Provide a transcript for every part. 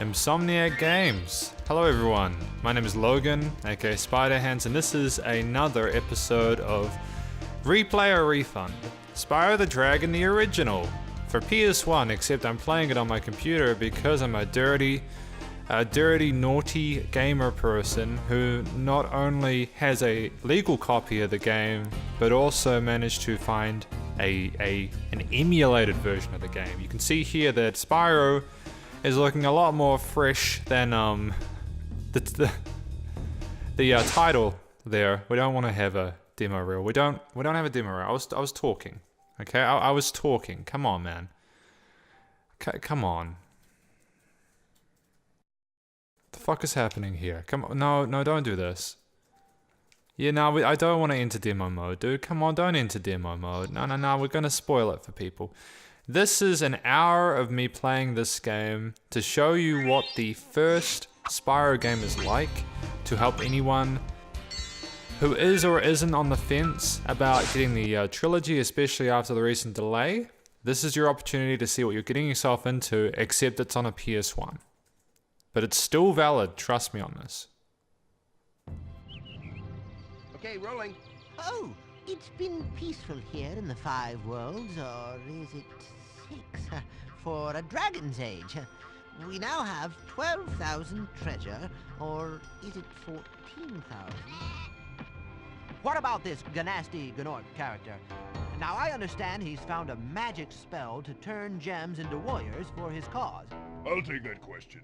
Insomniac Games. Hello everyone, my name is Logan, aka Spiderhands, and this is another episode of Replay or Refund. Spyro the Dragon, the original, for PS1, except I'm playing it on my computer because I'm a dirty, naughty gamer person who not only has a legal copy of the game, but also managed to find an emulated version of the game. You can see here that Spyro is looking a lot more fresh than the title there. We don't want to have a demo reel. We don't have a demo reel. I was talking. Okay, I was talking. Come on, man. Come on. What the fuck is happening here? Come on. No, don't do this. Yeah, no, I don't want to enter demo mode, dude. Come on, don't enter demo mode. No, we're gonna spoil it for people. This is an hour of me playing this game to show you what the first Spyro game is like, to help anyone who is or isn't on the fence about getting the trilogy, especially after the recent delay. This is your opportunity to see what you're getting yourself into, except it's on a PS1. But it's still valid, trust me on this. Okay, rolling. Oh, it's been peaceful here in the Five Worlds, or is it 6? For a dragon's age. We now have 12,000 treasure, or is it 14,000? What about this Ganasty Gnorc character? Now, I understand he's found a magic spell to turn gems into warriors for his cause. I'll take that question.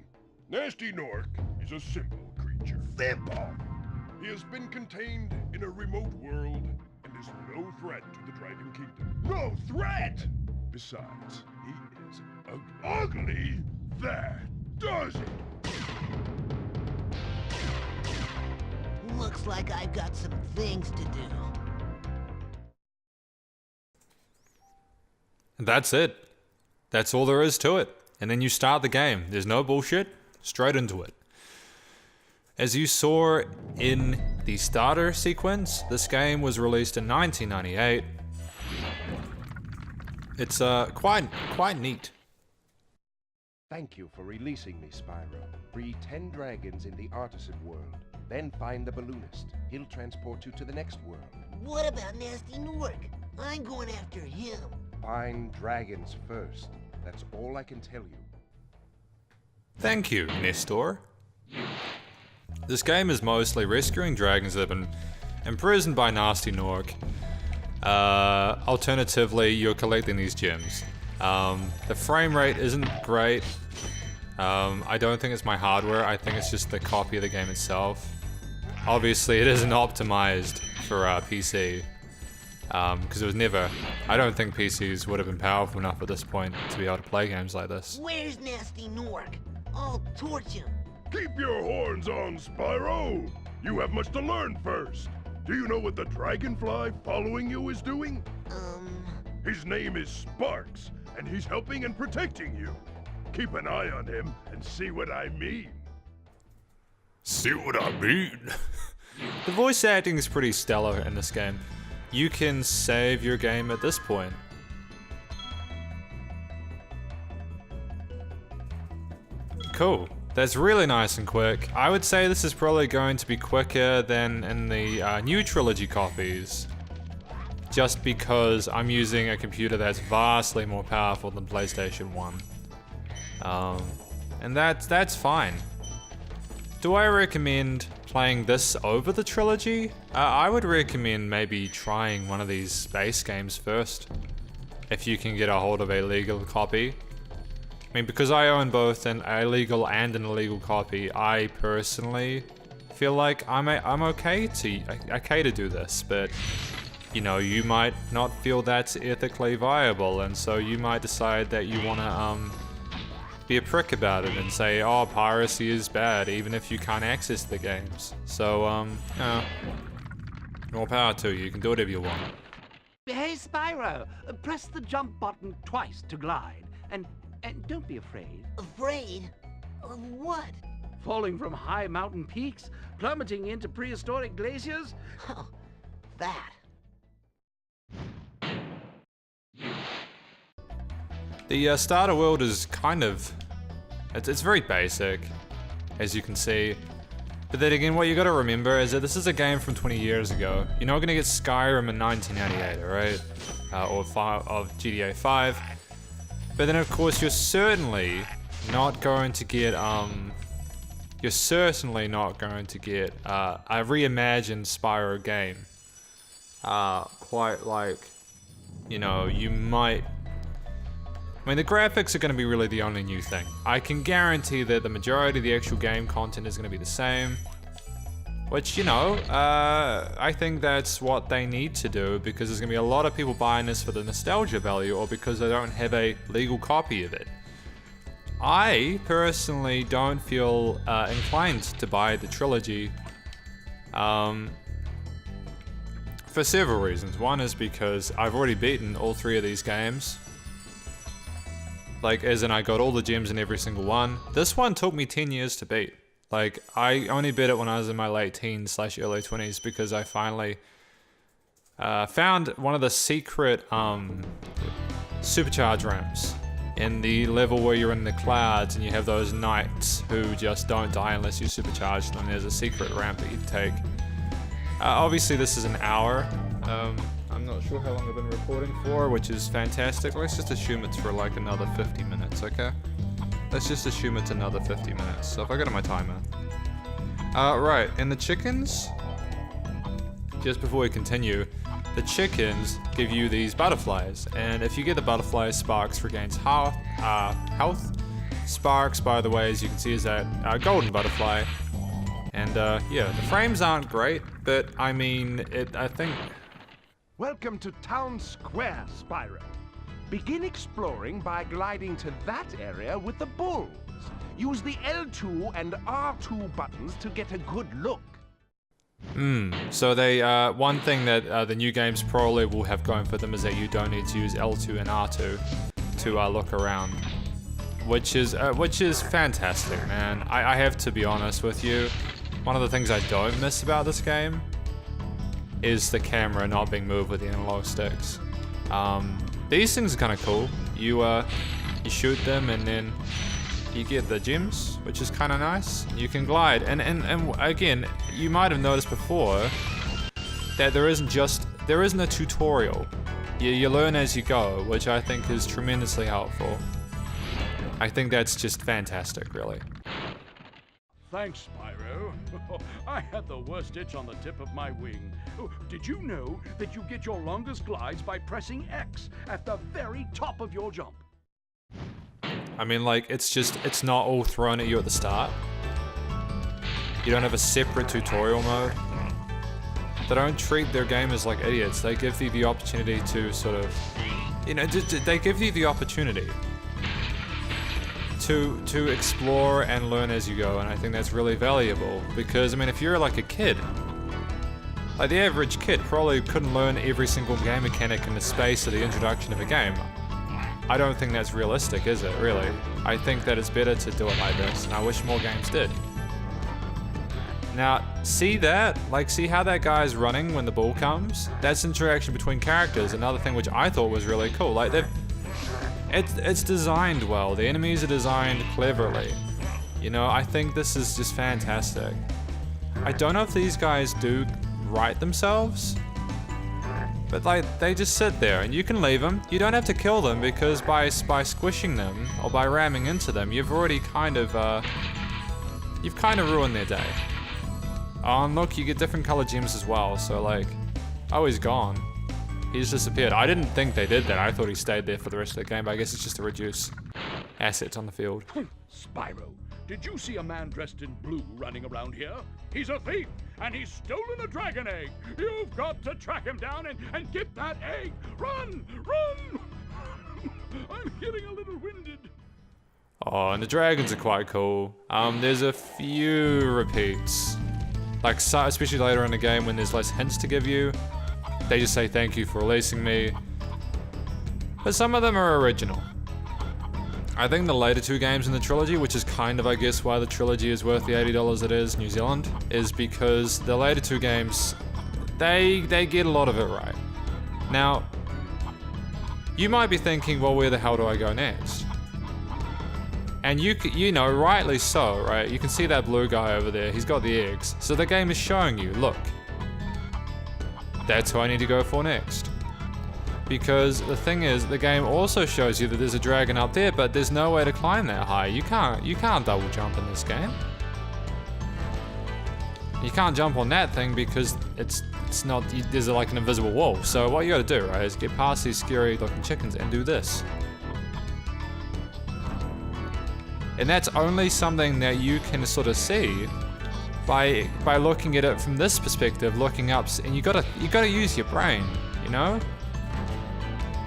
Nasty Gnorc is a simple creature. Simple! He has been contained in a remote world and is no threat to the Dragon Kingdom. No threat! Besides, he is ugly. That does it! Looks like I've got some things to do. That's it. That's all there is to it. And then you start the game. There's no bullshit. Straight into it. As you saw in the starter sequence, this game was released in 1998. It's quite neat. Thank you for releasing me, Spyro. Free 10 dragons in the artisan world. Then find the balloonist. He'll transport you to the next world. What about Nasty Gnorc? I'm going after him. Find dragons first. That's all I can tell you. Thank you, Nestor. This game is mostly rescuing dragons that have been imprisoned by Nasty Gnorc. Alternatively, you're collecting these gems. The frame rate isn't great. I don't think it's my hardware, I think it's just the copy of the game itself. Obviously, it isn't optimized for PC. Because it was never... I don't think PCs would have been powerful enough at this point to be able to play games like this. Where's Nasty Gnorc? I'll torch him. Keep your horns on, Spyro! You have much to learn first. Do you know what the dragonfly following you is doing? His name is Sparks, and he's helping and protecting you. Keep an eye on him and see what I mean. See what I mean? The voice acting is pretty stellar in this game. You can save your game at this point. Cool. That's really nice and quick. I would say this is probably going to be quicker than in the new trilogy copies. Just because I'm using a computer that's vastly more powerful than PlayStation 1. And that's fine. Do I recommend playing this over the trilogy? I would recommend maybe trying one of these base games first, if you can get a hold of a legal copy. I mean, because I own both a legal and an illegal copy, I personally feel like I'm okay to do this, but you know, you might not feel that's ethically viable, and so you might decide that you wanna be a prick about it and say, oh, piracy is bad, even if you can't access the games. So, more power to you. You can do whatever you want. Hey, Spyro, press the jump button twice to glide, and don't be afraid. Afraid? Of what? Falling from high mountain peaks, plummeting into prehistoric glaciers? Oh, that. The starter world is kind of It's very basic, as you can see. But then again, what you gotta remember is that this is a game from 20 years ago. You're not gonna get Skyrim in 1998, alright? Of GTA 5. But then of course you're certainly not going to get a reimagined Spyro game. Quite like, you know, you might... I mean, the graphics are going to be really the only new thing. I can guarantee that the majority of the actual game content is going to be the same. Which, you know, I think that's what they need to do, because there's going to be a lot of people buying this for the nostalgia value or because they don't have a legal copy of it. I personally don't feel inclined to buy the trilogy for several reasons. One is because I've already beaten all 3 of these games. Like, as in I got all the gems in every single one. This one took me 10 years to beat. Like, I only beat it when I was in my late teens / early 20s because I finally found one of the secret supercharge ramps in the level where you're in the clouds and you have those knights who just don't die unless you supercharge them. There's a secret ramp that you take. Obviously this is an hour. I'm not sure how long I've been recording for, which is fantastic. Let's just assume it's for like another 50 minutes, okay? Let's just assume it's another 50 minutes. So if I go to my timer. Right, and the chickens, just before we continue, the chickens give you these butterflies. And if you get the butterflies, Sparks regains health. Sparks, by the way, as you can see, is that golden butterfly. And yeah, the frames aren't great, but I mean, I think... Welcome to Town Square, Spyro. Begin exploring by gliding to that area with the bulls. Use the L2 and R2 buttons to get a good look. So they, one thing that the new games probably will have going for them is that you don't need to use L2 and R2 to look around. Which is fantastic, man. I have to be honest with you. One of the things I don't miss about this game is the camera not being moved with the analog sticks. These things are kind of cool. You shoot them and then you get the gems, which is kind of nice. You can glide, and again, you might have noticed before that there isn't a tutorial. You learn as you go, which I think is tremendously helpful. I think that's just fantastic, really. Thanks, Spyro. I had the worst itch on the tip of my wing. Oh, did you know that you get your longest glides by pressing X at the very top of your jump? I mean, like, it's not all thrown at you at the start. You don't have a separate tutorial mode. They don't treat their gamers like idiots. They give you the opportunity to sort of, you know, they give you the opportunity to explore and learn as you go, and I think that's really valuable, because I mean, if you're like a kid, like the average kid probably couldn't learn every single game mechanic in the space of the introduction of a game. I don't think that's realistic, is it, really? I think that it's better to do it like this, and I wish more games did. Now, see that? Like, see how that guy's running when the ball comes? That's interaction between characters, another thing which I thought was really cool. Like, it's designed well. The enemies are designed cleverly. You know, I think this is just fantastic. I don't know if these guys do write themselves, but like, they just sit there and you can leave them. You don't have to kill them, because by squishing them or by ramming into them, you've already kind of ruined their day. Oh, and look, you get different color gems as well, so like, oh, he's gone. He's disappeared. I didn't think they did that. I thought he stayed there for the rest of the game, but I guess it's just to reduce assets on the field. Spyro, did you see a man dressed in blue running around here? He's a thief, and he's stolen a dragon egg. You've got to track him down and get that egg. Run! Run! I'm getting a little winded. Oh, and the dragons are quite cool. There's a few repeats. Like, especially later in the game when there's less hints to give you. They just say thank you for releasing me. But some of them are original. I think the later 2 games in the trilogy, which is kind of, I guess, why the trilogy is worth the $80 it is, New Zealand, is because the later 2 games, they get a lot of it right. Now, you might be thinking, well, where the hell do I go next? And you know, rightly so, right? You can see that blue guy over there, he's got the eggs. So the game is showing you, look, that's who I need to go for next. Because the thing is, the game also shows you that there's a dragon up there, but there's no way to climb that high. You can't double jump in this game. You can't jump on that thing because it's not, there's like an invisible wall. So what you gotta do, right, is get past these scary looking chickens and do this. And that's only something that you can sort of see by looking at it from this perspective, looking up, and you gotta use your brain, you know?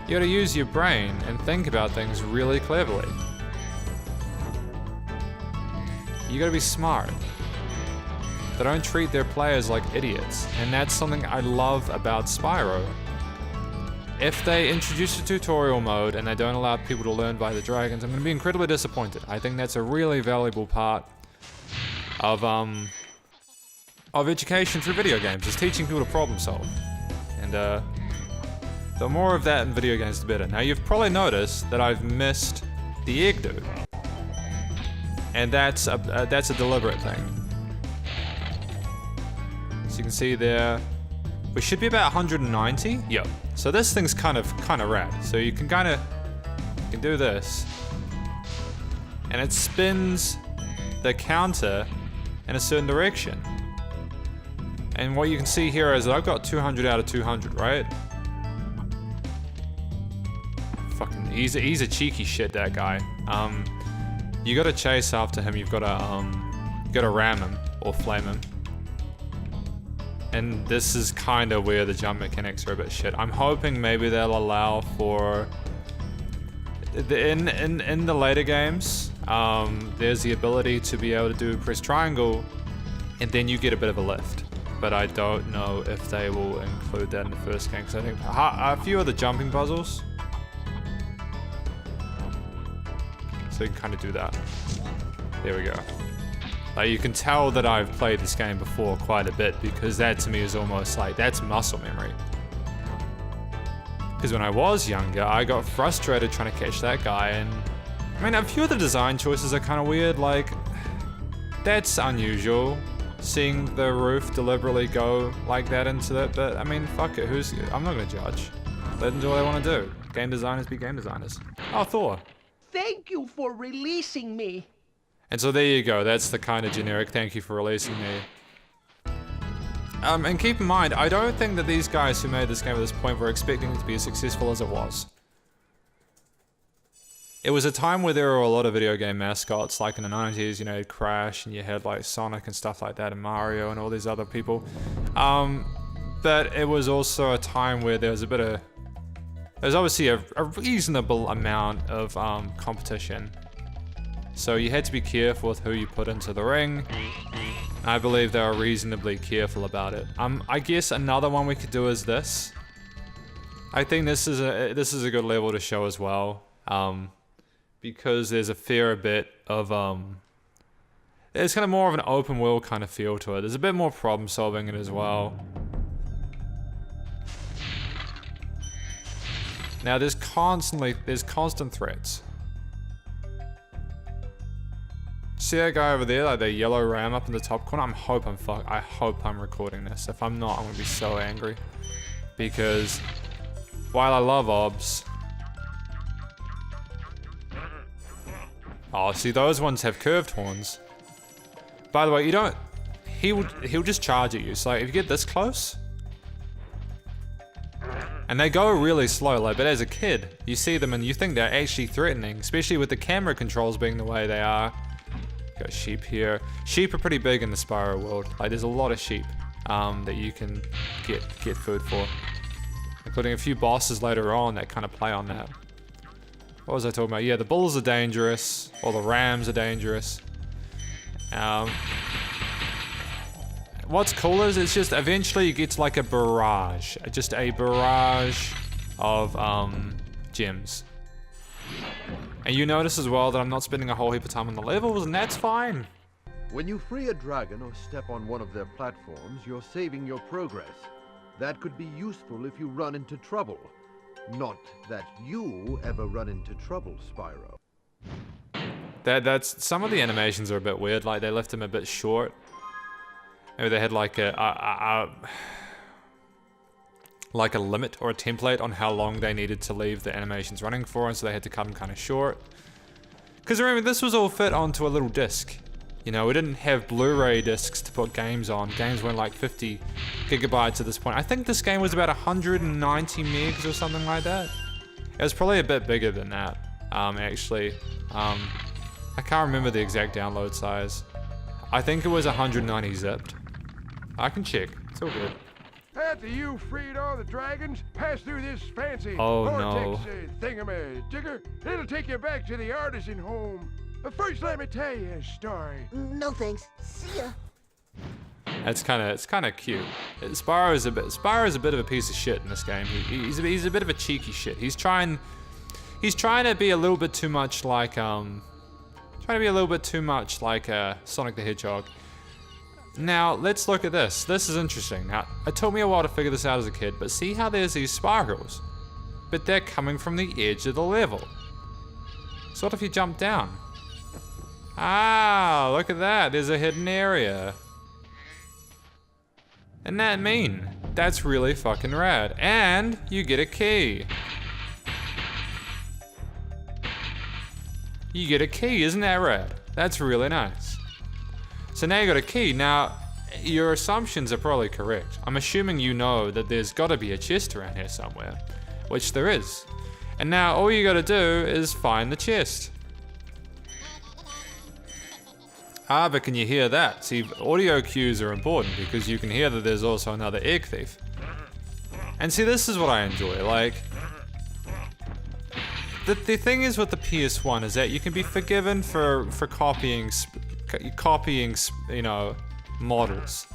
You gotta use your brain and think about things really cleverly. You gotta be smart. They don't treat their players like idiots, and that's something I love about Spyro. If they introduce a tutorial mode and they don't allow people to learn by the dragons, I'm gonna be incredibly disappointed. I think that's a really valuable part of education through video games, is teaching people to problem solve. And the more of that in video games, the better. Now you've probably noticed that I've missed the egg dude, and that's a deliberate thing. So you can see there, we should be about 190. Yep. So this thing's kind of rad. So you can do this, and it spins the counter in a certain direction. And what you can see here is that I've got 200 out of 200, right? Fucking, he's a cheeky shit, that guy. You gotta chase after him. You've gotta ram him or flame him. And this is kind of where the jump mechanics are a bit shit. I'm hoping maybe they'll allow for in the later games. There's the ability to be able to press triangle, and then you get a bit of a lift. But I don't know if they will include that in the first game, because I think a few of the jumping puzzles. So you can kind of do that. There we go. Like, you can tell that I've played this game before quite a bit, because that to me is almost like, that's muscle memory. Because when I was younger, I got frustrated trying to catch that guy, and I mean, a few of the design choices are kind of weird. Like, that's unusual, seeing the roof deliberately go like that into it, but I mean, fuck it, I'm not gonna judge. Let them do what they want to do. Game designers be game designers. Oh, Thor. Thank you for releasing me. And so there you go, that's the kind of generic thank you for releasing me. And keep in mind, I don't think that these guys who made this game at this point were expecting it to be as successful as it was. It was a time where there were a lot of video game mascots, like in the 90s, you know, Crash, and you had like Sonic and stuff like that, and Mario and all these other people. But it was also a time where there was there's obviously a reasonable amount of competition. So you had to be careful with who you put into the ring. I believe they were reasonably careful about it. I guess another one we could do is this. I think this is a good level to show as well, because there's a fair bit of there's kind of more of an open world kind of feel to it. There's a bit more problem solving in it as well. Now there's constant threats. See that guy over there, like the yellow ram up in the top corner? I hope I'm recording this. If I'm not, I'm gonna be so angry. Because while I love obs, oh, see, those ones have curved horns. By the way, he'll just charge at you. So like, if you get this close, and they go really slow, like, but as a kid, you see them and you think they're actually threatening, especially with the camera controls being the way they are. Got sheep here. Sheep are pretty big in the Spyro world. Like, there's a lot of sheep that you can get food for, including a few bosses later on that kind of play on that. What was I talking about? Yeah, the bulls are dangerous, or the rams are dangerous. What's cool is it's just eventually you get to like a barrage, just a barrage of gems. And you notice as well that I'm not spending a whole heap of time on the levels, and that's fine. When you free a dragon or step on one of their platforms, you're saving your progress. That could be useful if you run into trouble. Not that you ever run into trouble, Spyro. That's some of the animations are a bit weird. Like they left him a bit short. Maybe they had like a limit or a template on how long they needed to leave the animations running for, and so they had to cut them kind of short. Because remember, this was all fit onto a little disc. You know, we didn't have Blu-ray discs to put games on. Games weren't like 50 gigabytes at this point. I think this game was about 190 megs or something like that. It was probably a bit bigger than that, actually. I can't remember the exact download size. I think it was 190 zipped. I can check, it's all good. After you freed all the dragons, pass through this fancy no. thingamajigger. It'll take you back to the artisan home. But first, let me tell you a story. No thanks. See ya. It's kind of cute. Spyro's a bit of a piece of shit in this game. He's a bit of a cheeky shit. He's trying to be a little bit too much like Sonic the Hedgehog. Now, let's look at this. This is interesting. Now, it took me a while to figure this out as a kid, but see how there's these spirals? But they're coming from the edge of the level. So what if you jump down? Ah, look at that. There's a hidden area. Isn't that mean? That's really fucking rad. And you get a key. You get a key, isn't that rad? That's really nice. So now you got a key. Now, your assumptions are probably correct. I'm assuming you know that there's gotta be a chest around here somewhere, which there is. And now all you gotta do is find the chest. Ah, but can you hear that? See, audio cues are important because you can hear that there's also another egg thief. And see, this is what I enjoy, like... The thing is with the PS1 is that you can be forgiven for copying, you know, models.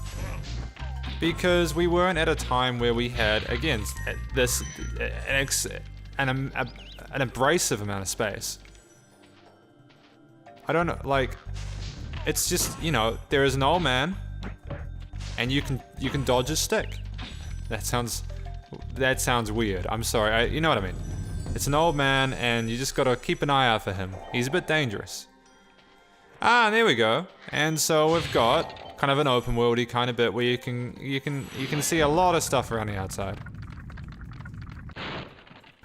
Because we weren't at a time where we had, again, an abrasive amount of space. I don't know, like, it's just, you know, there is an old man, and you can dodge a stick. That sounds weird. I'm sorry, you know what I mean. It's an old man, and you just gotta keep an eye out for him. He's a bit dangerous. Ah, and there we go. And so we've got kind of an open worldy kind of bit where you can see a lot of stuff around the outside.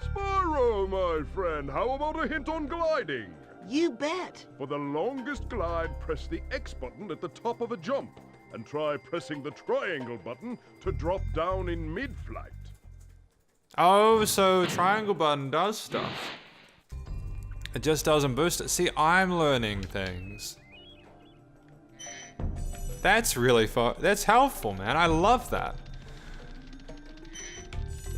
Spyro, my friend, how about a hint on gliding? You bet. For the longest glide, press the X button at the top of a jump, and try pressing the triangle button to drop down in mid-flight. Oh, so triangle button does stuff. It just doesn't boost it. See, I'm learning things. That's really that's helpful, man. I love that.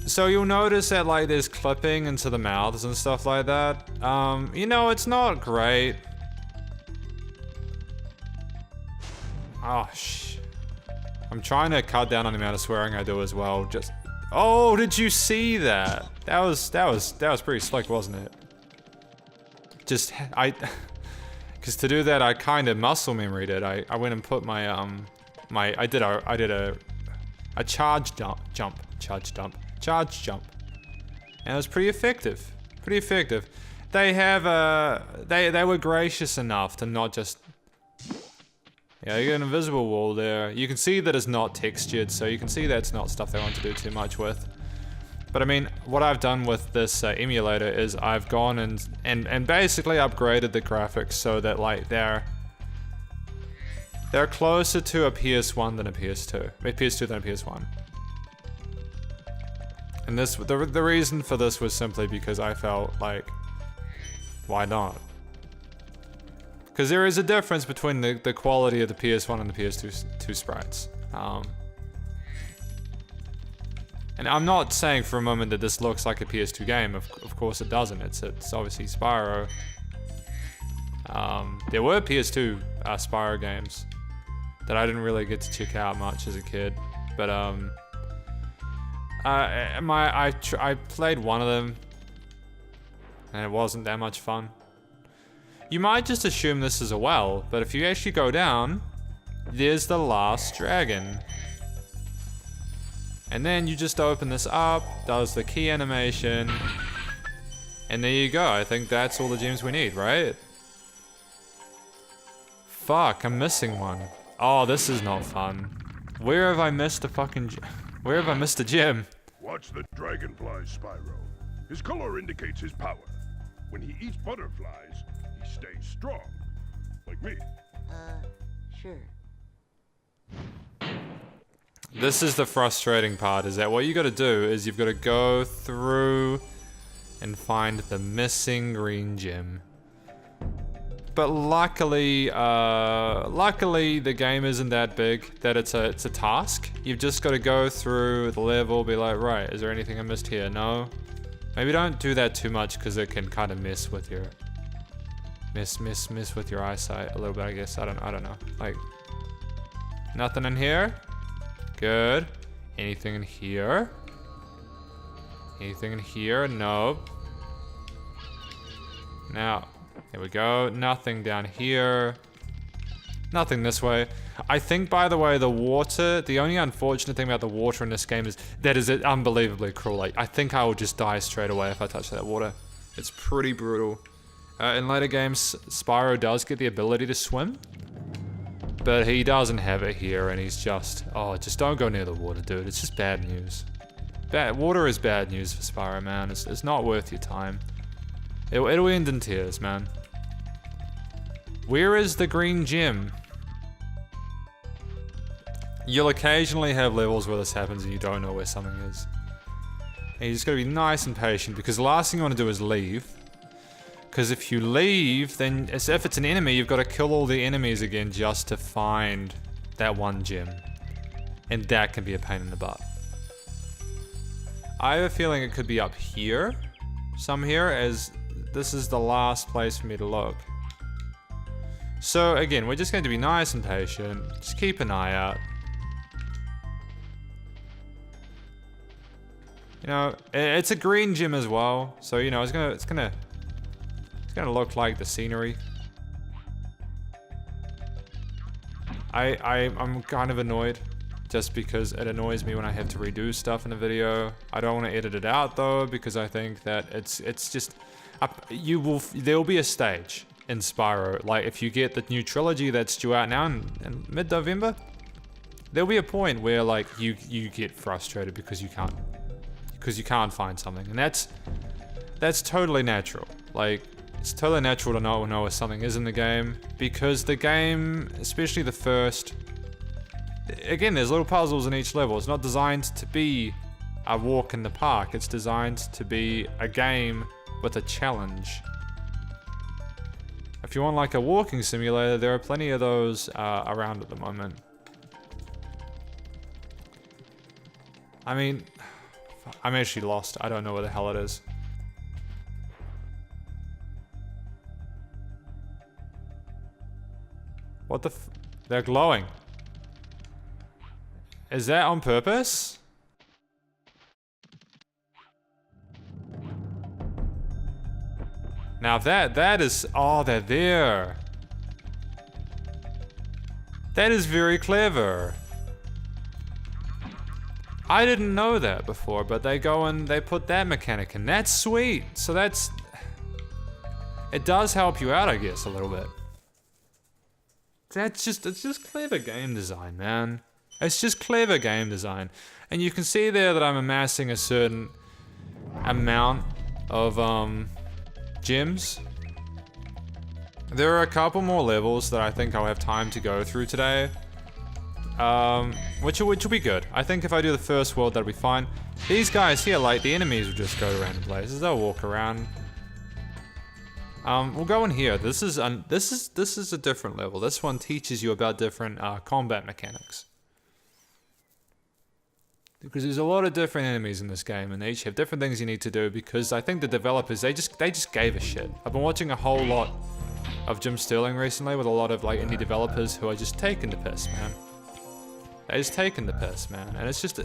So you'll notice that like there's clipping into the mouths and stuff like that. You know, it's not great. Oh, I'm trying to cut down on the amount of swearing I do as well. Just, oh, did you see that? That was pretty slick, wasn't it? Just, because to do that, I kind of muscle memoried it. I went and put my, I did a charge jump, and it was pretty effective, They have, they were gracious enough to not just, yeah, you get an invisible wall there. You can see that it's not textured, so you can see that's not stuff they want to do too much with. But I mean, what I've done with this emulator is I've gone and basically upgraded the graphics so that like they're closer to a PS1 than a PS2, a PS2 than a PS1. And this, the reason for this was simply because I felt like, why not? Because there is a difference between the quality of the PS1 and the PS2 sprites. And I'm not saying for a moment that this looks like a PS2 game. Of course it doesn't. It's obviously Spyro. There were PS2 Spyro games that I didn't really get to check out much as a kid, but I played one of them, and it wasn't that much fun. You might just assume this is a well, but if you actually go down, there's the last dragon. And then you just open this up, does the key animation, and there you go. I think that's all the gems we need, right? Fuck, I'm missing one. Oh, this is not fun. Where have I missed a fucking... Where have I missed a gem? Watch the dragonfly, Spyro. His color indicates his power. When he eats butterflies, he stays strong. Like me. Sure. This is the frustrating part, is that what you gotta do is you've gotta go through and find the missing green gem. But luckily, luckily the game isn't that big that it's a task. You've just gotta go through the level, be like, right, is there anything I missed here? No? Maybe don't do that too much because it can kind of mess with your mess with your eyesight a little bit, I guess. I don't know. Like, nothing in here? Good. Anything in here? Anything in here? Nope. Now, there we go. Nothing down here. Nothing this way. I think, by the way, the water, the only unfortunate thing about the water in this game is that is unbelievably cruel. Like, I think I will just die straight away if I touch that water. It's pretty brutal. In later games, Spyro does get the ability to swim, but he doesn't have it here, and he's just, oh, just don't go near the water, dude. It's just bad news. Water is bad news for Spyro, man. It's not worth your time. It'll end in tears, man. Where is the green gem? You'll occasionally have levels where this happens and you don't know where something is. And you just gotta be nice and patient, because the last thing you want to do is leave. Because if you leave, then as if it's an enemy, you've got to kill all the enemies again just to find that one gem. And that can be a pain in the butt. I have a feeling it could be up here. Some here, as this is the last place for me to look. So again, we're just going to be nice and patient. Just keep an eye out. You know, it's a green gem as well, so you know it's gonna look like the scenery. I'm kind of annoyed, just because it annoys me when I have to redo stuff in a video. I don't want to edit it out though, because I think that it's just there'll be a stage in Spyro, like if you get the new trilogy that's due out now in mid-November, there'll be a point where like you get frustrated because you can't find something, and that's totally natural. Like, it's totally natural to not know where something is in the game, because the game, especially the first, again, there's little puzzles in each level. It's not designed to be a walk in the park. It's designed to be a game with a challenge. If you want like a walking simulator, there are plenty of those around at the moment. I mean, I'm actually lost. I don't know where the hell it is. What the f- They're glowing. Is that on purpose? Now that is, oh, they're there. That is very clever. I didn't know that before, but they go and they put that mechanic in. That's sweet. So that's, it does help you out, I guess, a little bit. It's just clever game design, man. It's just clever game design. And you can see there that I'm amassing a certain amount of gems. There are a couple more levels that I think I'll have time to go through today. Which will be good. I think if I do the first world, that'll be fine. These guys here, like, the enemies will just go to random places. They'll walk around. We'll go in here. This is a different level. This one teaches you about different combat mechanics. Because there's a lot of different enemies in this game, and they each have different things you need to do, because I think the developers, they just gave a shit. I've been watching a whole lot of Jim Sterling recently with a lot of like indie developers who are just taking the piss, man. They're just taking the piss, man, and it's just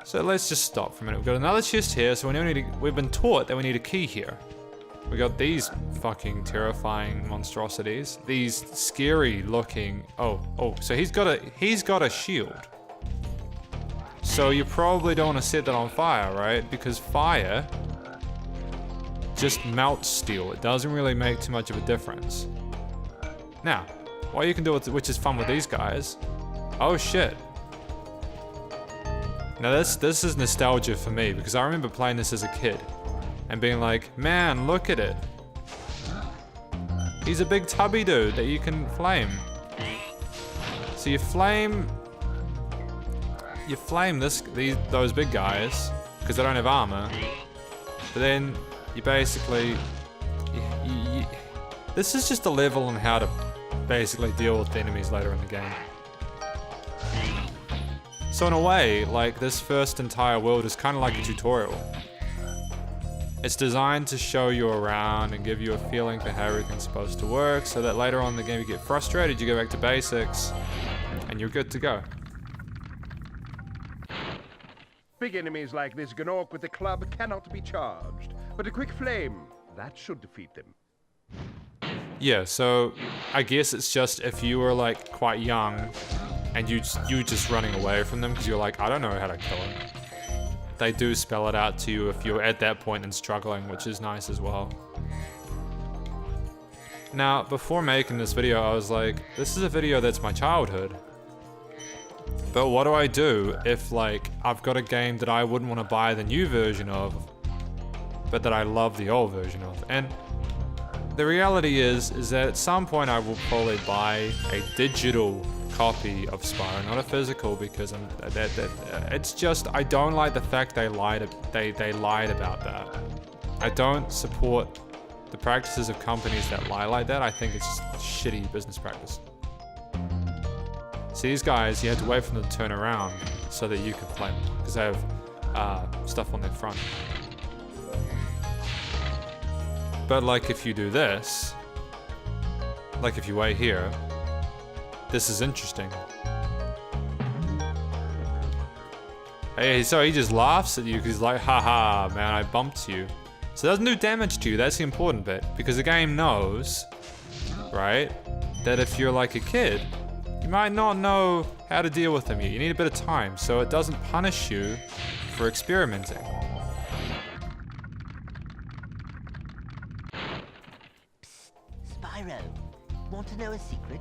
So let's just stop for a minute. We've got another chest here, so we've been taught that we need a key here. We got these fucking terrifying monstrosities. These scary looking, oh, so he's got a shield. So you probably don't want to set that on fire, right? Because fire just melts steel. It doesn't really make too much of a difference. Now, what you can do, which is fun with these guys. Oh shit. Now this is nostalgia for me because I remember playing this as a kid and being like, man, look at it. He's a big tubby dude that you can flame. So you flame those big guys because they don't have armor. But then you basically, this is just a level on how to basically deal with the enemies later in the game. So in a way, like this first entire world is kind of like a tutorial. It's designed to show you around and give you a feeling for how everything's supposed to work, so that later on in the game you get frustrated, you go back to basics, and you're good to go. Big enemies like this Gnorc with the club cannot be charged, but a quick flame, that should defeat them. Yeah, so I guess it's just if you were like quite young and you just running away from them because you're like, I don't know how to kill him. They do spell it out to you if you're at that point and struggling, which is nice as well. Now, before making this video, I was like, this is a video that's my childhood. But what do I do if like I've got a game that I wouldn't want to buy the new version of, but that I love the old version of? And the reality is that at some point I will probably buy a digital copy of Spyro, not a physical, because it's just, I don't like the fact they lied about that. I don't support the practices of companies that lie like that. I think it's just shitty business practice. See, these guys, you had to wait for them to turn around so that you can flame them, because they have stuff on their front. But like if you do this, like if you wait here, this is interesting. Hey, so he just laughs at you because he's like, haha, man, I bumped you. So it doesn't do damage to you, that's the important bit. Because the game knows, right, that if you're like a kid, you might not know how to deal with them yet. You need a bit of time, so it doesn't punish you for experimenting. Spyro, want to know a secret?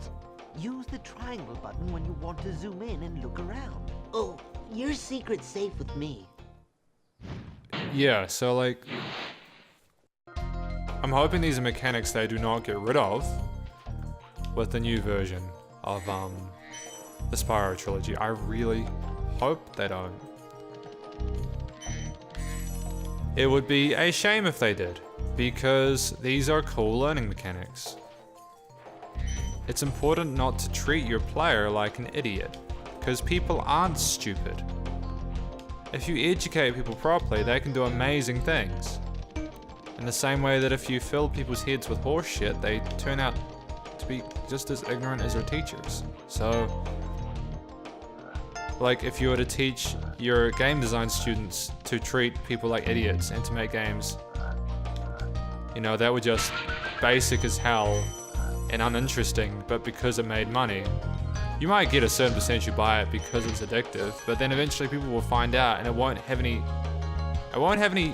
Use the triangle button when you want to zoom in and look around. Oh, your secret's safe with me. Yeah, so like, I'm hoping these are mechanics they do not get rid of with the new version of the Spyro trilogy. I really hope they don't. It would be a shame if they did, because these are cool learning mechanics. It's important not to treat your player like an idiot, because people aren't stupid. If you educate people properly, they can do amazing things. In the same way that if you fill people's heads with horse shit, they turn out to be just as ignorant as their teachers. So, like if you were to teach your game design students to treat people like idiots and to make games, you know, that would just basic as hell and uninteresting, but because it made money. You might get a certain percentage who buy it because it's addictive, but then eventually people will find out and it won't have any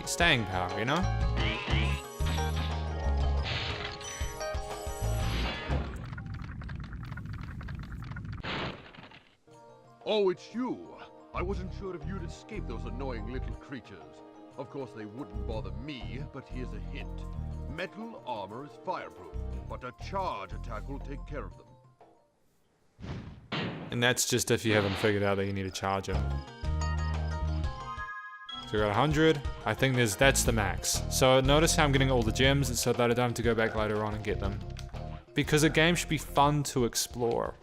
staying power, you know? Oh, it's you. I wasn't sure if you'd escape those annoying little creatures. Of course, they wouldn't bother me, but here's a hint. Metal armor is fireproof, but a charge attack will take care of them. And that's just if you haven't figured out that you need a charger. So we're at 100. I think that's the max. So notice how I'm getting all the gems so that I don't have to go back later on and get them. Because a game should be fun to explore.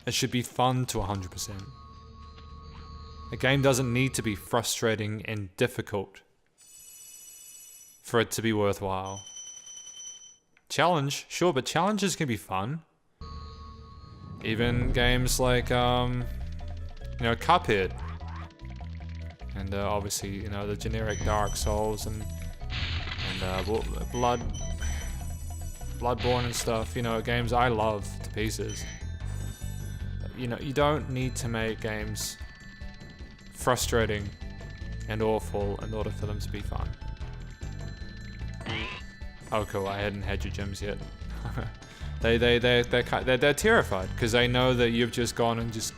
It should be fun to 100%. A game doesn't need to be frustrating and difficult for it to be worthwhile. Challenge, sure, but challenges can be fun. Even games like, you know, Cuphead. And obviously, you know, the generic Dark Souls and Bloodborne and stuff, you know, games I love to pieces. You know, you don't need to make games frustrating and awful in order for them to be fun. Oh cool, I hadn't had your gems yet. They're terrified because they know that you've just gone and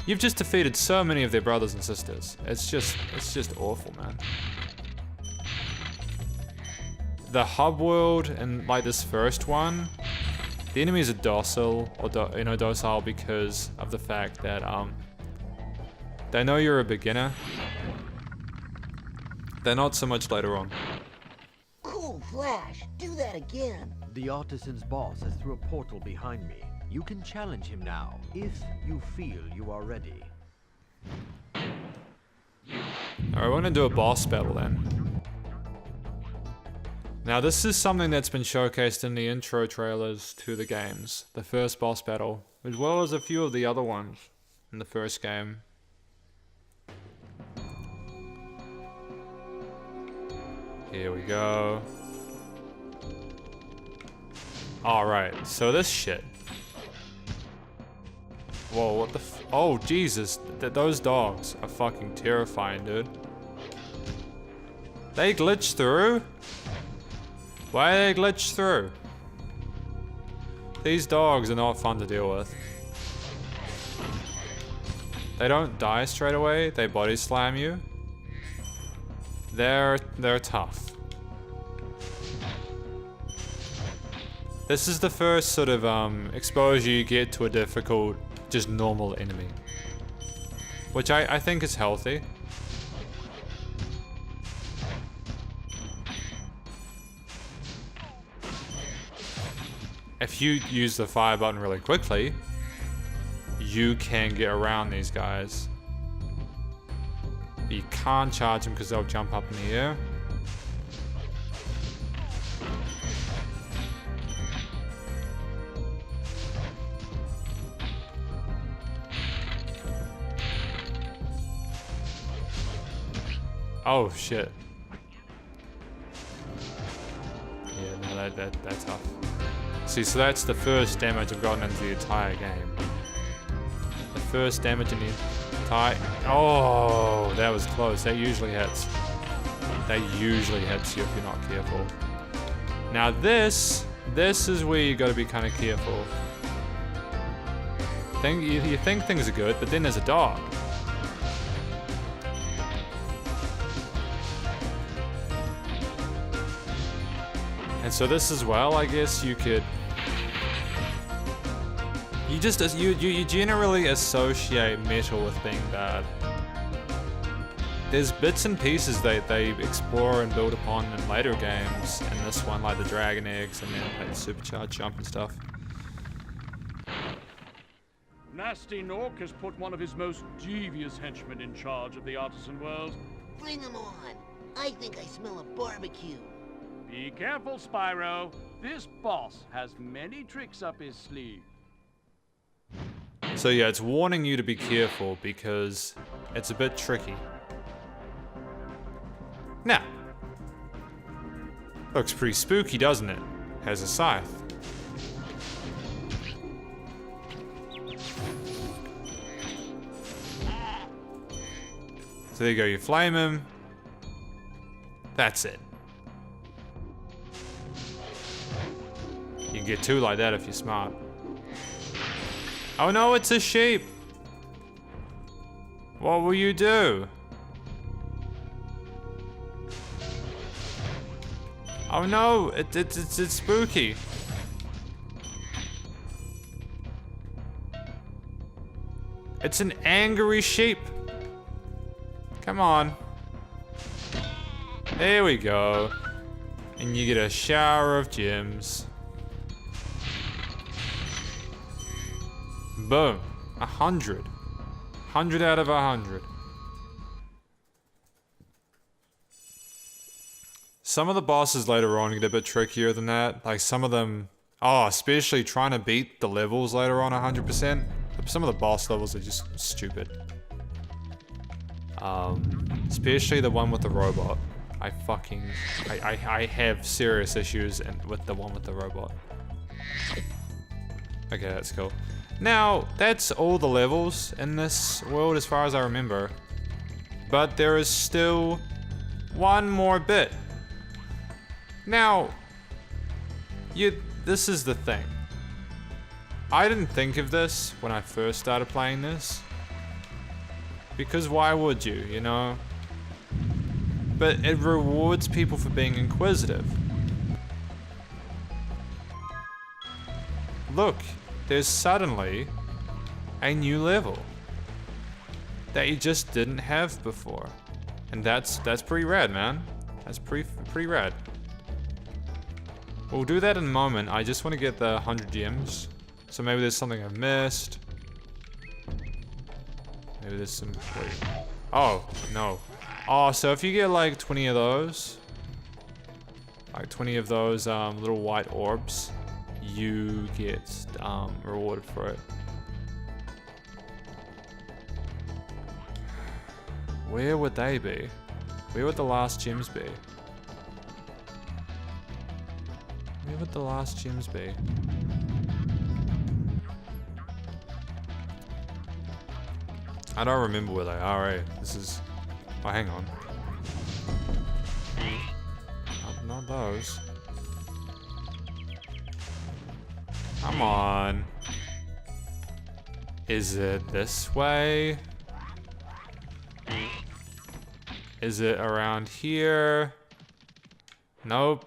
you've just defeated so many of their brothers and sisters. It's just awful, man. The hub world and like this first one, the enemies are docile or docile because of the fact that they know you're a beginner. They're not so much later on. Cool Flash, do that again. The artisan's boss is through a portal behind me. You can challenge him now, if you feel you are ready. Alright, we're gonna do a boss battle then. Now this is something that's been showcased in the intro trailers to the games. The first boss battle, as well as a few of the other ones in the first game. Here we go. Alright, so this shit. Whoa, what the oh, Jesus. Those dogs are fucking terrifying, dude. They glitch through? Why do they glitch through? These dogs are not fun to deal with. They don't die straight away, they body slam you. They're tough. This is the first sort of exposure you get to a difficult, just normal enemy. Which I think is healthy. If you use the fire button really quickly, you can get around these guys. You can't charge them because they'll jump up in the air. Oh shit. Yeah, no, that's tough. See, so that's the first damage I've gotten into the entire game. The first damage in the entire... Oh, that was close. That usually hits. That usually hits you if you're not careful. Now this is where you gotta be kind of careful. You think things are good, but then there's a dog. And so this as well, I guess you could... You generally associate metal with being bad. There's bits and pieces they explore and build upon in later games, and this one, like the dragon eggs and then like the supercharged jump and stuff. Nasty Nork has put one of his most devious henchmen in charge of the artisan world. Bring him on. I think I smell a barbecue. Be careful, Spyro. This boss has many tricks up his sleeve. So yeah, it's warning you to be careful because it's a bit tricky. Now, looks pretty spooky, doesn't it? Has a scythe. So there you go, you flame him. That's it. You can get two like that if you're smart. Oh no, it's a sheep! What will you do? Oh no, it's spooky. It's an angry sheep. Come on. There we go. And you get a shower of gems. Boom. 100. 100 out of 100. Some of the bosses later on get a bit trickier than that. Like some of them... Oh, especially trying to beat the levels later on 100%. Some of the boss levels are just stupid. Especially the one with the robot. I have serious issues with the one with the robot. Okay, that's cool. Now, that's all the levels in this world as far as I remember. But there is still one more bit. Now, This is the thing. I didn't think of this when I first started playing this. Because why would you, you know? But it rewards people for being inquisitive. Look, there's suddenly a new level that you just didn't have before. And that's pretty rad, man. That's pretty rad. We'll do that in a moment. I just want to get the 100 gems. So maybe there's something I've missed. Maybe there's some... Wait. Oh, no. Oh, so if you get like 20 of those, like 20 of those little white orbs, you get rewarded for it. Where would they be? Where would the last gems be? Where would the last gems be? I don't remember where they are, eh? This is... Oh, hang on. Not those. Come on. Is it this way? Is it around here? Nope.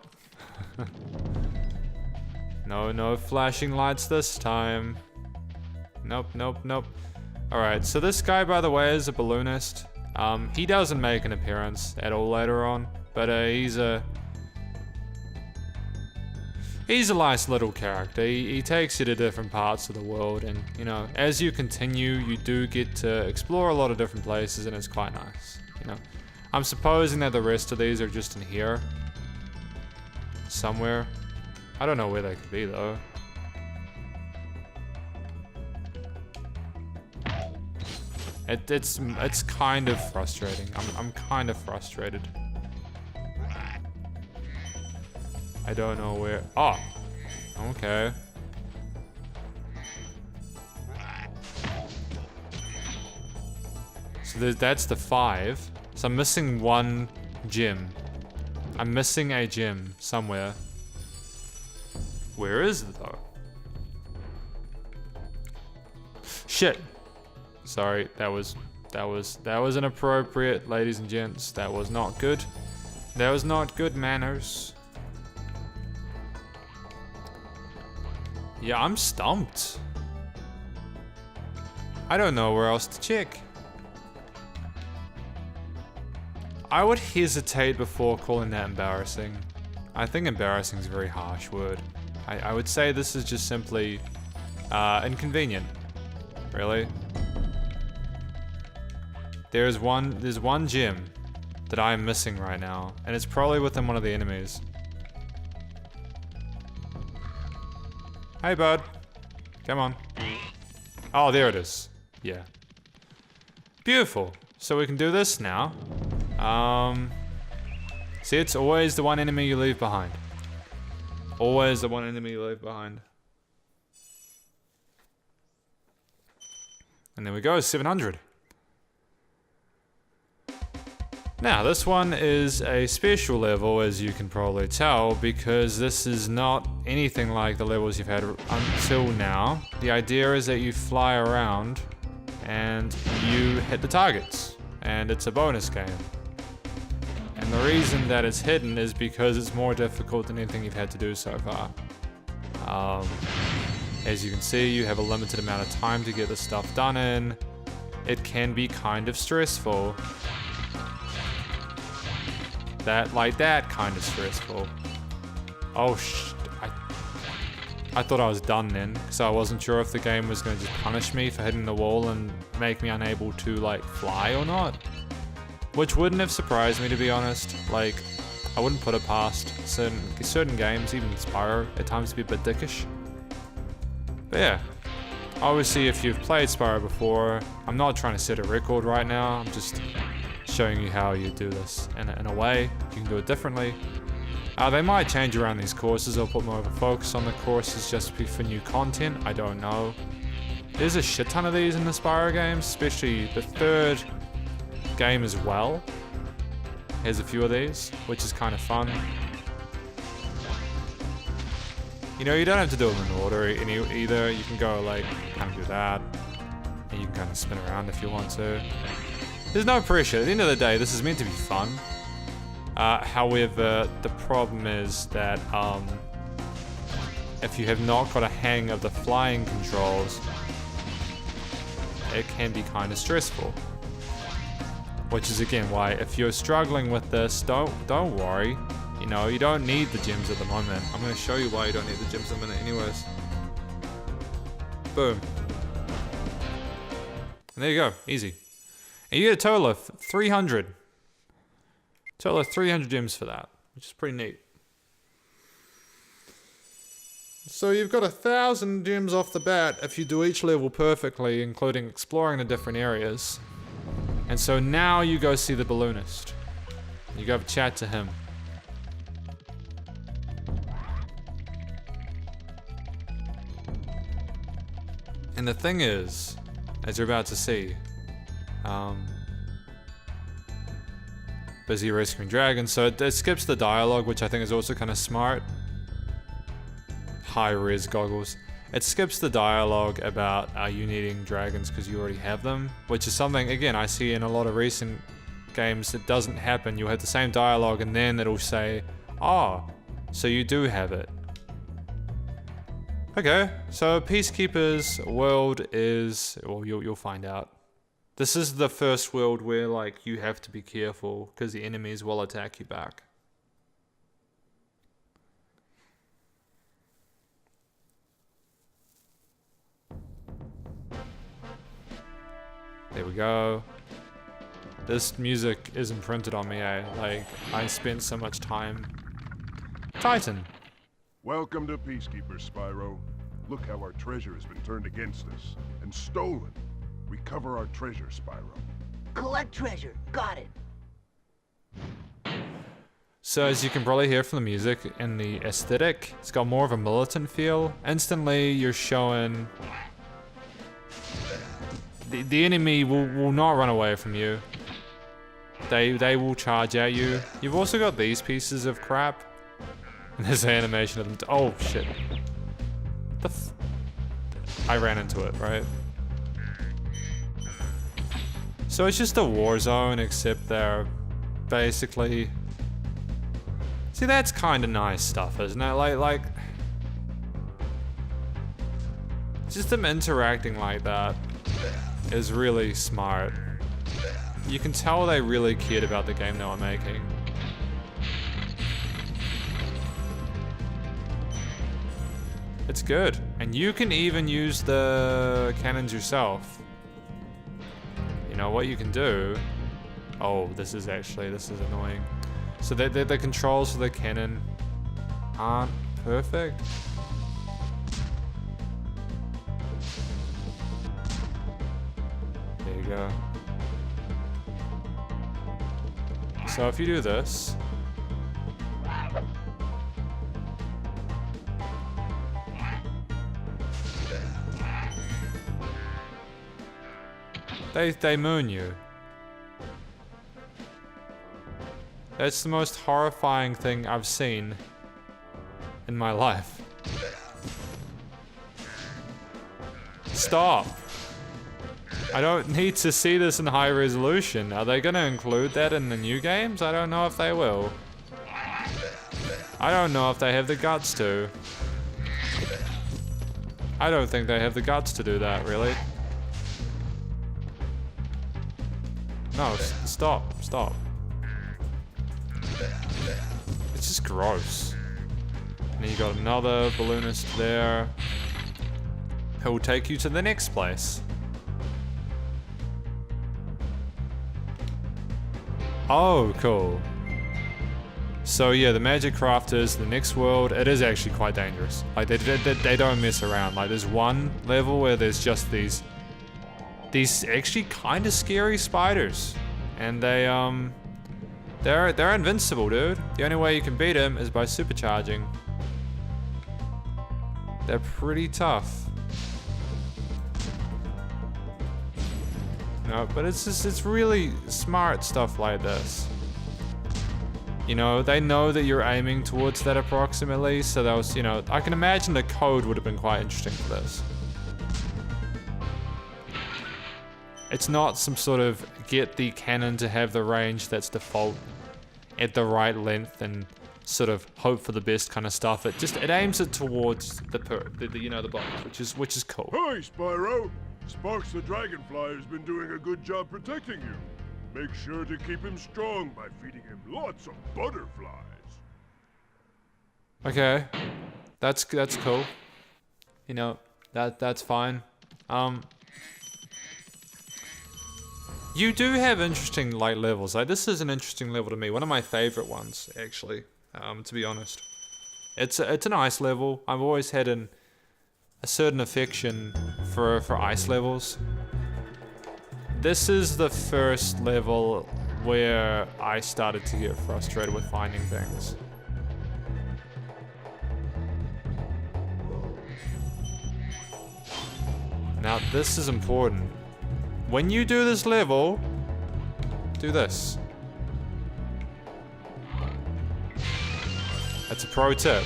No flashing lights this time. Nope. Alright, so this guy, by the way, is a balloonist. He doesn't make an appearance at all later on, but he's a nice little character. He takes you to different parts of the world, and you know, as you continue, you do get to explore a lot of different places, and it's quite nice. You know, I'm supposing that the rest of these are just in here somewhere. I don't know where they could be though. It's kind of frustrating. I'm kind of frustrated. I don't know where. Oh, okay. So that's the 5. So I'm missing one gem. I'm missing a gem somewhere. Where is it though? Shit. Sorry, that was inappropriate, ladies and gents. That was not good. That was not good manners. Yeah, I'm stumped. I don't know where else to check. I would hesitate before calling that embarrassing. I think embarrassing is a very harsh word. I would say this is just simply inconvenient. Really? There's one gem that I am missing right now, and it's probably within one of the enemies. Hey, bud. Come on. Oh, there it is. Yeah. Beautiful. So we can do this now. See, it's always the one enemy you leave behind. Always the one enemy you leave behind. And there we go, 700. Now, this one is a special level, as you can probably tell, because this is not anything like the levels you've had until now. The idea is that you fly around and you hit the targets, and it's a bonus game. And the reason that it's hidden is because it's more difficult than anything you've had to do so far. As you can see, you have a limited amount of time to get the stuff done in. It can be kind of stressful. That kind of stressful. Oh I thought I was done then, so I wasn't sure if the game was going to just punish me for hitting the wall and make me unable to like fly or not. Which wouldn't have surprised me, to be honest. Like, I wouldn't put it past certain games, even Spyro, at times to be a bit dickish. But yeah, obviously if you've played Spyro before, I'm not trying to set a record right now, I'm just showing you how you do this in a way. You can do it differently. They might change around these courses or put more of a focus on the courses just for new content, I don't know. There's a shit ton of these in the Spyro games, especially the 3rd game as well. Here's a few of these, which is kind of fun. You know, you don't have to do them in order either. You can go like, kind of do that. And you can kind of spin around if you want to. There's no pressure. At the end of the day, this is meant to be fun. However, the problem is that if you have not got a hang of the flying controls, it can be kind of stressful. Which is again why if you're struggling with this, don't worry. You know, you don't need the gems at the moment. I'm going to show you why you don't need the gems in a minute anyways. Boom. And there you go, easy. And you get a total of 300. Total of 300 gems for that, which is pretty neat. So you've got 1,000 gems off the bat if you do each level perfectly, including exploring the different areas. And so now you go see the balloonist. You go have a chat to him. And the thing is, as you're about to see, busy rescuing dragons, so it skips the dialogue, which I think is also kind of smart. High-res goggles. It skips the dialogue about you needing dragons because you already have them, which is something, again, I see in a lot of recent games that doesn't happen. You'll have the same dialogue and then it'll say, oh, so you do have it. Okay, so Peacekeeper's world is, well, you'll find out. This is the first world where, like, you have to be careful because the enemies will attack you back. There we go. This music is imprinted on me, eh? Like, I spent so much time. Titan. Welcome to Peacekeeper, Spyro. Look how our treasure has been turned against us and stolen. Recover our treasure, Spyro. Collect treasure. Got it. So as you can probably hear from the music and the aesthetic, it's got more of a militant feel. Instantly, you're showing... The enemy will not run away from you. They will charge at you. You've also got these pieces of crap. And there's an animation of them. Oh shit. I ran into it, right? So it's just a war zone, except they're basically... See, that's kind of nice stuff, isn't it? Like... Just them interacting like that is really smart. You can tell they really cared about the game they were making. It's good. And you can even use the cannons yourself. You know what you can do? Oh, this is annoying. So the controls for the cannon aren't perfect. There you go. So if you do this, they moon you. That's the most horrifying thing I've seen in my life. Stop. I don't need to see this in high resolution. Are they gonna include that in the new games? I don't know if they will. I don't know if they have the guts to. I don't think they have the guts to do that, really. No, stop. It's just gross. And then you got another balloonist there who will take you to the next place. Oh, cool. So yeah, the Magic Crafters, the next world, it is actually quite dangerous. Like they don't mess around. Like there's one level where there's just these actually kind of scary spiders, and they're invincible, dude. The only way you can beat them is by supercharging. They're pretty tough. No, but it's really smart stuff like this. You know, they know that you're aiming towards that approximately, so that was, you know, I can imagine the code would have been quite interesting for this. It's not some sort of get the cannon to have the range that's default at the right length and sort of hope for the best kind of stuff. It aims it towards the you know, the box, which is cool. Hi, Spyro. Sparks the Dragonfly has been doing a good job protecting you. Make sure to keep him strong by feeding him lots of butterflies. Okay, that's cool. You know, that's fine. You do have interesting light levels. Like, this is an interesting level to me. One of my favorite ones, actually. To be honest, it's a nice level. I've always had a certain affection for ice levels. This is the first level where I started to get frustrated with finding things. Now, this is important. When you do this level, do this. That's a pro tip.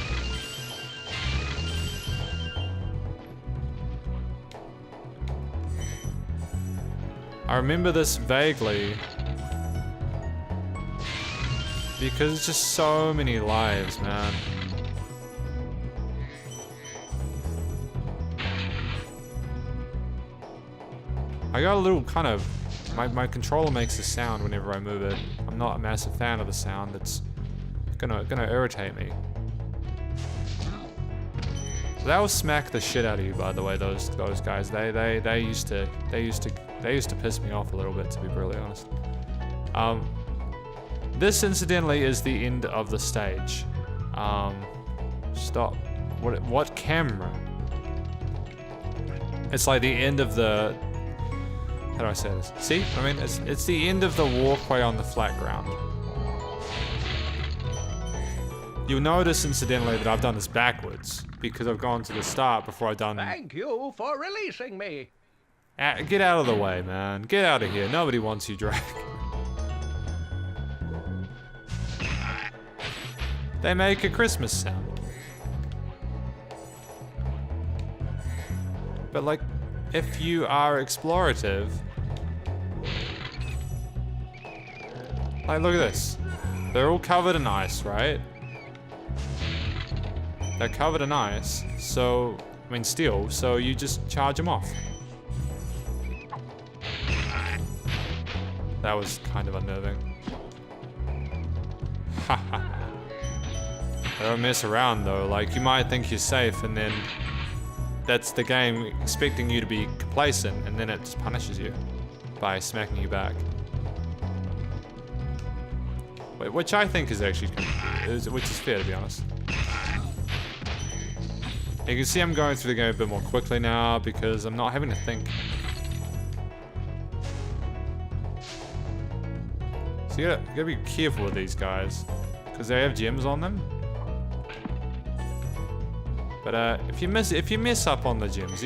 I remember this vaguely because it's just so many lives, man. I got a little kind of... My controller makes a sound whenever I move it. I'm not a massive fan of the sound. It's gonna irritate me. So that will smack the shit out of you, by the way. Those guys. They used to piss me off a little bit, to be brutally honest. This incidentally is the end of the stage. Stop. What camera? It's like the end of the... How do I say this? See? I mean, it's the end of the walkway on the flat ground. You'll notice, incidentally, that I've done this backwards, because I've gone to the start before I've done... Thank you for releasing me. Get out of the way, man. Get out of here. Nobody wants you, Drake. They make a Christmas sound. But, like, if you are explorative... Like, look at this. They're all covered in ice, right? They're covered in ice, so... I mean, steel, so you just charge them off. That was kind of unnerving. Haha. They don't mess around, though. Like, you might think you're safe, and then... That's the game expecting you to be complacent, and then it just punishes you by smacking you back. Which I think is actually, which is fair, to be honest. You can see I'm going through the game a bit more quickly now because I'm not having to think. So you gotta be careful with these guys because they have gems on them. But if you mess up on the gems,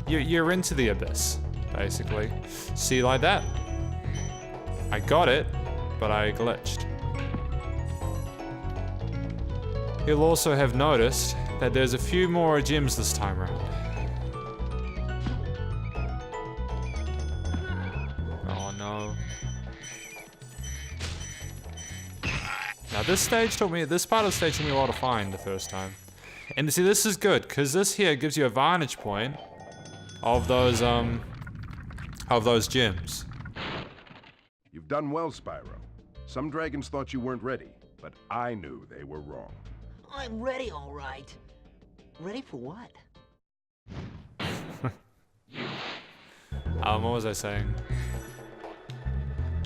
you're into the abyss, basically. See, like that? I got it, but I glitched. You'll also have noticed that there's a few more gems this time around. Oh no. Now this part of the stage took me a while to find the first time. And see, this is good, because this here gives you a vantage point of those gems. You've done well, Spyro. Some dragons thought you weren't ready, but I knew they were wrong. I'm ready, all right. Ready for what? What was I saying?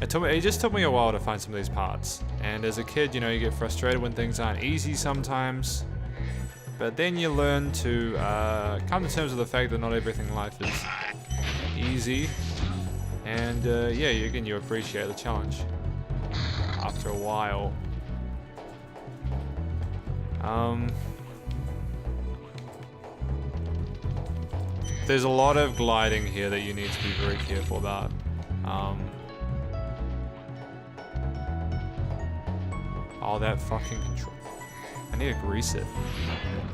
It just took me a while to find some of these parts. And as a kid, you know, you get frustrated when things aren't easy sometimes. But then you learn to come to terms with the fact that not everything in life is easy. And yeah, you appreciate the challenge after a while. There's a lot of gliding here that you need to be very careful about. Oh, that fucking control. I need to grease it.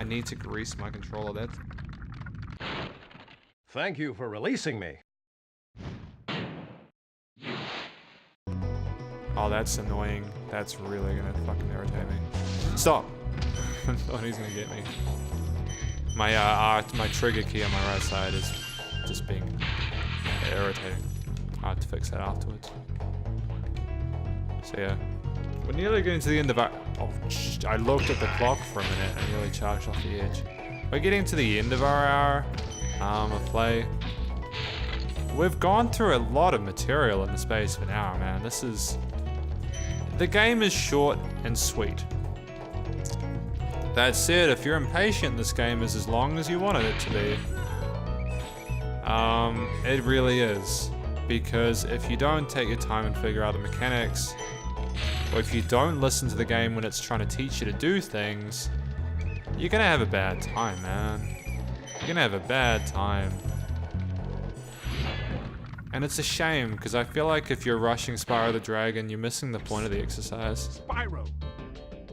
I need to grease my controller. That's... Thank you for releasing me. Oh, that's annoying. That's really gonna fucking irritate me. Stop! I thought he's gonna get me. My trigger key on my right side is just being irritating. I'll have to fix that afterwards. So yeah, we're nearly getting to the end of our... Oh, I looked at the clock for a minute and nearly charged off the edge. We're getting to the end of our hour of play. We've gone through a lot of material in the space of an hour, man. This is... The game is short and sweet. That said, if you're impatient, this game is as long as you wanted it to be. It really is. Because if you don't take your time and figure out the mechanics, or if you don't listen to the game when it's trying to teach you to do things, you're gonna have a bad time, man. You're gonna have a bad time. And it's a shame, because I feel like if you're rushing Spyro the Dragon, you're missing the point of the exercise. Spyro,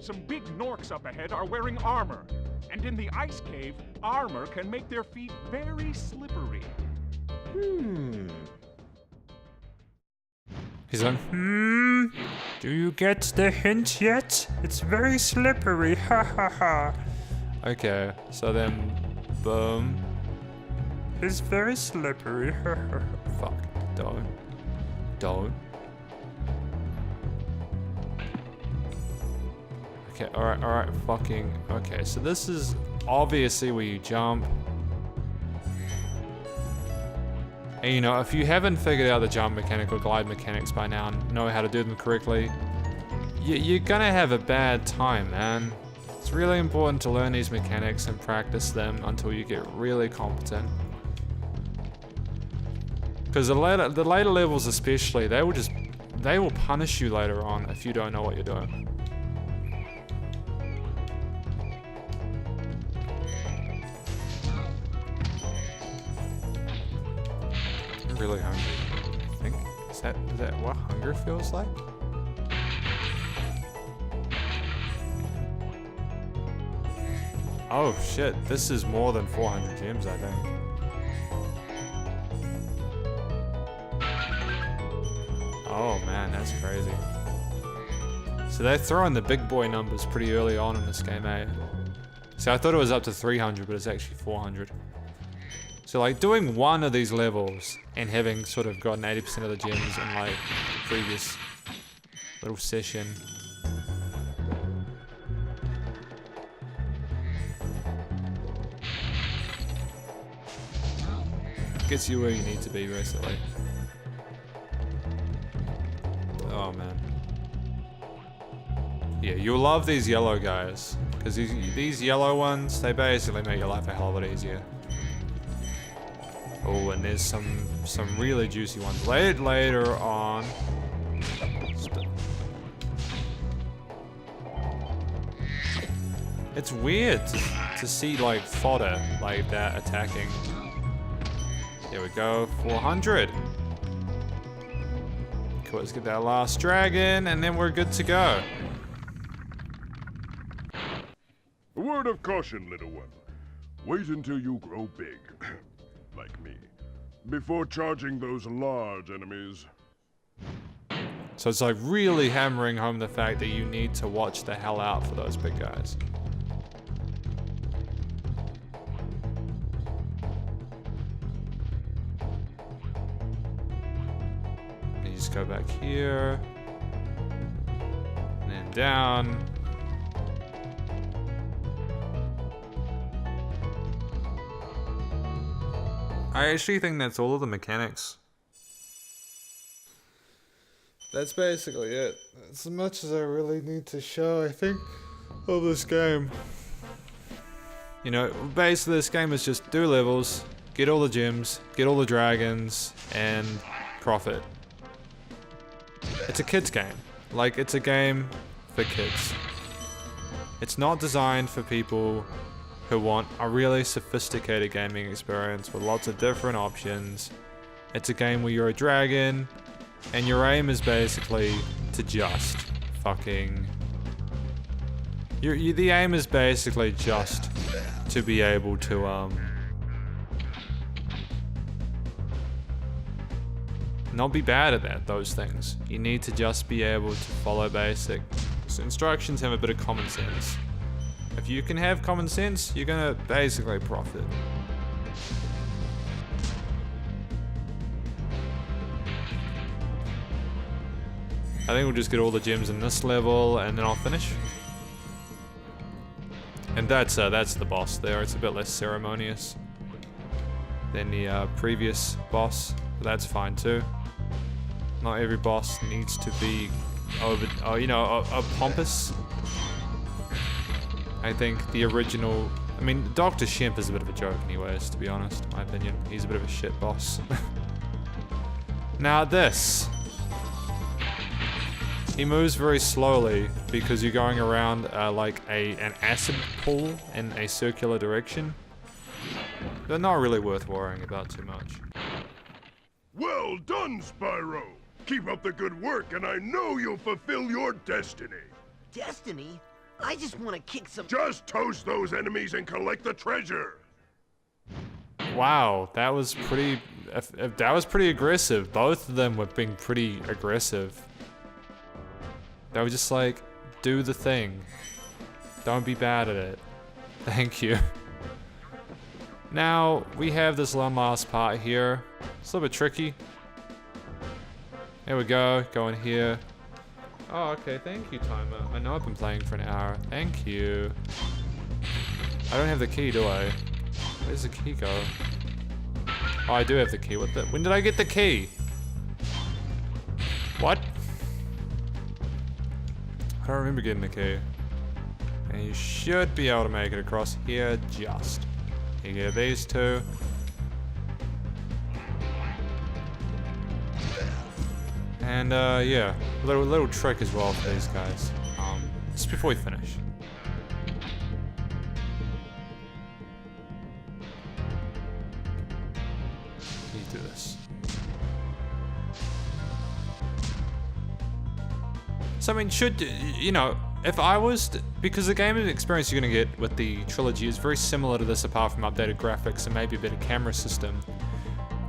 some big Norks up ahead are wearing armor. And in the ice cave, armor can make their feet very slippery. He's like, do you get the hint yet? It's very slippery, ha ha ha. Okay, so then, boom. It's very slippery, ha ha ha. Fuck, don't. Okay, alright, fucking, okay, so this is obviously where you jump. And you know, if you haven't figured out the jump mechanic or glide mechanics by now and know how to do them correctly, you're gonna have a bad time, man. It's really important to learn these mechanics and practice them until you get really competent. Because the later levels especially, they will punish you later on if you don't know what you're doing. Really hungry, I think. Is that what hunger feels like? Oh shit, this is more than 400 gems, I think. Oh man, that's crazy. So they're throwing the big boy numbers pretty early on in this game, eh? See, I thought it was up to 300, but it's actually 400. So like doing one of these levels and having sort of gotten 80% of the gems in like the previous little session. Gets you where you need to be basically. Oh man. Yeah, you'll love these yellow guys. Because these yellow ones, they basically make your life a hell of a lot easier. Oh, and there's some really juicy ones later on. It's weird to see like fodder like that attacking. There we go, 400. Cool, let's get that last dragon and then we're good to go. A word of caution, little one. Wait until you grow big. Like me, before charging those large enemies. So it's like really hammering home the fact that you need to watch the hell out for those big guys. And you just go back here, and then down. I actually think that's all of the mechanics. That's basically it. As much as I really need to show, I think, of this game. You know, basically this game is just do levels, get all the gems, get all the dragons, and profit. It's a kid's game. Like, it's a game for kids. It's not designed for people who want a really sophisticated gaming experience with lots of different options. It's a game where you're a dragon, and your aim is basically to just fucking The aim is basically just to be able to not be bad at those things. You need to just be able to follow basic instructions, have a bit of common sense. If you can have common sense, you're gonna basically profit. I think we'll just get all the gems in this level and then I'll finish. And that's the boss there. It's a bit less ceremonious than the previous boss, but that's fine too. Not every boss needs to be pompous. I think the original, I mean, Dr. Shemp is a bit of a joke anyways, to be honest, in my opinion. He's a bit of a shit boss. Now this. He moves very slowly because you're going around like an acid pool in a circular direction. They're not really worth worrying about too much. Well done, Spyro! Keep up the good work, and I know you'll fulfill your destiny. Destiny? I just want to kick some... Just toast those enemies and collect the treasure! Wow, that was pretty aggressive. Both of them were being pretty aggressive. They were just like, do the thing. Don't be bad at it. Thank you. Now, we have this one last part here. It's a little bit tricky. There we go, go in here. Oh, okay, thank you, timer. I know I've been playing for an hour. Thank you. I don't have the key, do I? Where's the key go? Oh, I do have the key. When did I get the key? What? I don't remember getting the key. And you should be able to make it across here just. You get these two. And yeah, little trick as well for these guys. Just before we finish. You do this. So I mean, if I was because the game experience you're gonna get with the trilogy is very similar to this, apart from updated graphics and maybe a better camera system.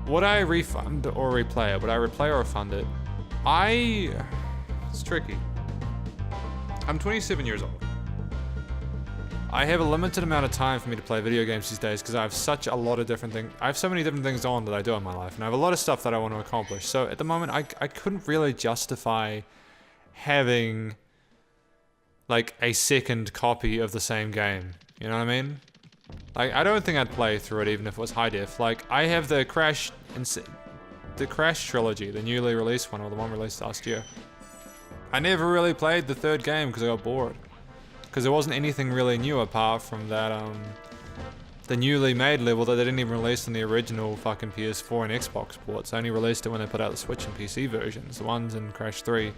Would I refund or replay it? Would I replay or refund it? It's tricky. I'm 27 years old. I have a limited amount of time for me to play video games these days because I have such a lot of different things. I have so many different things on that I do in my life, and I have a lot of stuff that I want to accomplish. So at the moment, I couldn't really justify having like a second copy of the same game. You know what I mean? Like, I don't think I'd play through it even if it was high def. Like, I have the Crash trilogy, the newly released one, or the one released last year. I never really played the third game because I got bored. Because there wasn't anything really new apart from that, the newly made level that they didn't even release in the original fucking PS4 and Xbox ports. They only released it when they put out the Switch and PC versions, the ones in Crash 3.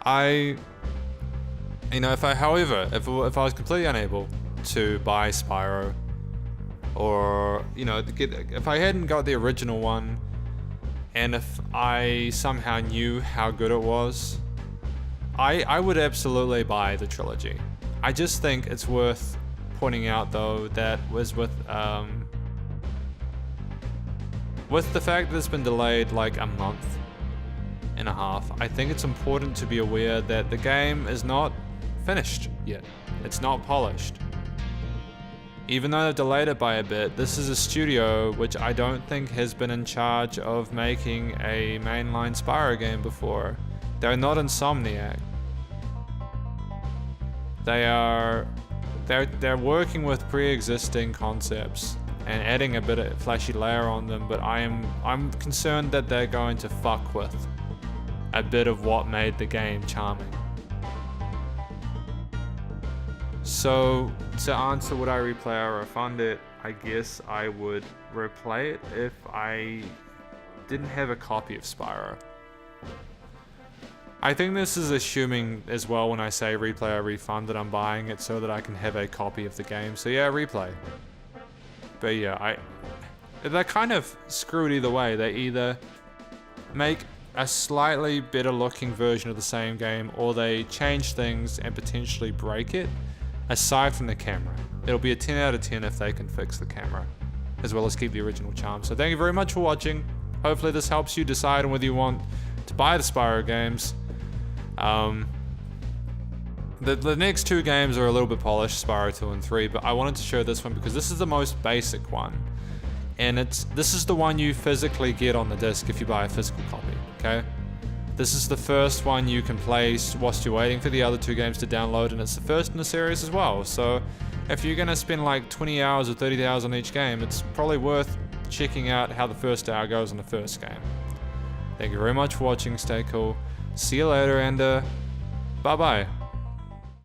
However, if I was completely unable to buy Spyro, or, if I hadn't got the original one, and if I somehow knew how good it was, I would absolutely buy the trilogy. I just think it's worth pointing out, though, that was with the fact that it's been delayed like a month and a half, I think it's important to be aware that the game is not finished yet. It's not polished. Even though they've delayed it by a bit, this is a studio which I don't think has been in charge of making a mainline Spyro game before. They're not Insomniac. They're working with pre-existing concepts and adding a bit of flashy layer on them, but I'm concerned that they're going to fuck with a bit of what made the game charming. So, to answer would I replay or refund it, I guess I would replay it if I didn't have a copy of Spyro. I think this is assuming as well when I say replay or refund that I'm buying it so that I can have a copy of the game. So yeah, replay. But yeah, they're kind of screwed either way. They either make a slightly better looking version of the same game, or they change things and potentially break it, aside from the camera. It'll be a 10 out of 10 if they can fix the camera, as well as keep the original charm. So thank you very much for watching. Hopefully this helps you decide on whether you want to buy the Spyro games. The next two games are a little bit polished, Spyro 2 and 3, but I wanted to show this one because this is the most basic one. And this is the one you physically get on the disc if you buy a physical copy, okay? This is the first one you can play whilst you're waiting for the other two games to download, and it's the first in the series as well. So if you're gonna spend like 20 hours or 30 hours on each game, it's probably worth checking out how the first hour goes on the first game. Thank you very much for watching, stay cool, see you later, and bye-bye.